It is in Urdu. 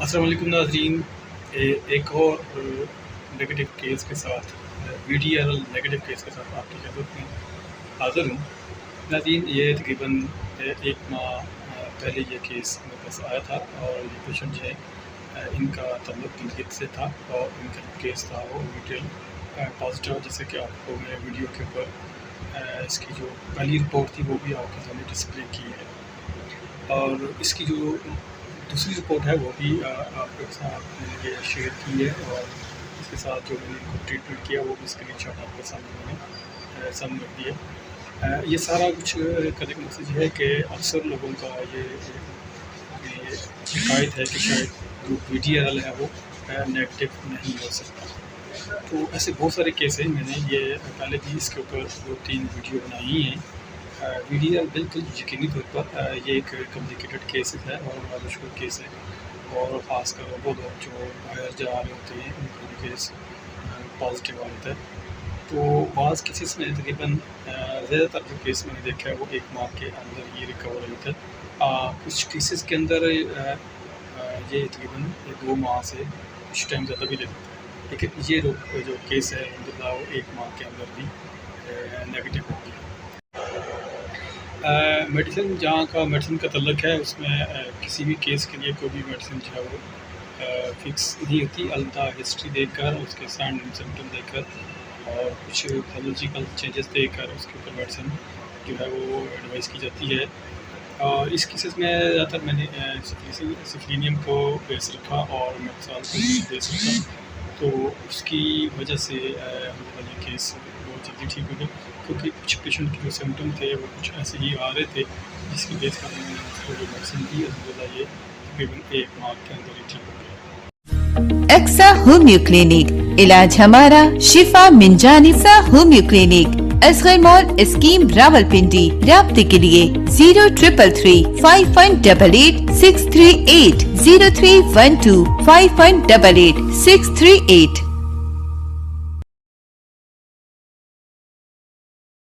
السلام علیکم ناظرین، ایک اور نیگیٹو کیس کے ساتھ VDRL نیگیٹو کیس کے ساتھ آپ کی خدمت میں حاضر ہوں ناظرین۔ یہ تقریباً ایک ماہ پہلے یہ کیس میرے پاس آیا تھا اور یہ پیشنٹ جو ہے ان کا تعلق گلگت سے تھا اور ان کا جو کیس تھا وہ VDRL پازیٹیو، جیسے کہ آپ کو میں ویڈیو کے اوپر اس کی جو پہلی رپورٹ تھی وہ بھی آپ کے سامنے ڈسپلے کی ہے، اور اس کی جو دوسری رپورٹ ہے وہ بھی آپ کے ساتھ میں نے شیئر کی ہے، اور اس کے ساتھ جو میں نے ان کو ٹریٹمنٹ کیا وہ بھی اسکرین شاٹ آپ کے سامنے میں نے سامنے رکھ دیا۔ یہ سارا کچھ کرنے کا مقصد یہ ہے کہ اکثر لوگوں کا یہ شکایت ہے کہ شاید جو VDRL ہے وہ نیگیٹو نہیں ہو سکتا، تو ایسے بہت سارے کیس ہیں۔ میں نے یہ پہلے بھی اس کے اوپر 2-3 ویڈیو بنائی ہیں۔ VDRL بالکل یقینی طور پر یہ ایک کمپلیکیٹڈ کیس ہے اور مشکل کیس ہے، اور خاص کر وہ لوگ جو باہر جا رہے ہوتے ہیں ان کو بھی کیس پازیٹیو آتا ہے۔ تو بعض کیسز میں تقریباً زیادہ تر جو کیس میں نے دیکھا ہے وہ 1 ماہ کے اندر یہ ریکور ہوتا ہے۔ کچھ کیسز کے اندر یہ تقریباً 2 ماہ سے کچھ ٹائم زیادہ بھی لیتا ہے، لیکن یہ جو کیس ہے الحمدللہ وہ 1 ماہ کے اندر بھی نیگیٹو ہو گیا۔ میڈیسن جہاں کا میڈیسن کا تعلق ہے اس میں کسی بھی کیس کے لیے کوئی بھی میڈیسن جو ہے وہ فکس نہیں ہوتی، البتہ ہسٹری دیکھ کر اس کے سائن اینڈ سمپٹم دیکھ کر اور کچھ پیتھولوجیکل چینجز دیکھ کر اس کے اوپر میڈیسن جو ہے وہ ایڈوائز کی جاتی ہے۔ اور اس کیسز میں زیادہ تر میں نے سفلینیم کو بیس رکھا اور میتھسال کو بیس رکھا، تو اس کی وجہ سے یہ کیس بہت جلدی ٹھیک ہو گیا، کیونکہ کچھ پیشنٹ کے جو سمپٹم تھے وہ کچھ ایسے ہی آ رہے تھے جس کی بیس پر میں نے اس کو جو میڈیسن دی الحمدللہ یہ تقریباً 1 ماہ کے اندر ہی ٹھیک ہو گیا۔ ایکسا ہومیو کلینک، علاج ہمارا، شفا من جانب ہومیو کلینک، اصغر مال اسکیم راولپنڈی۔ رابطے کے لیے 0333 5.88 638 0312 5.88 638۔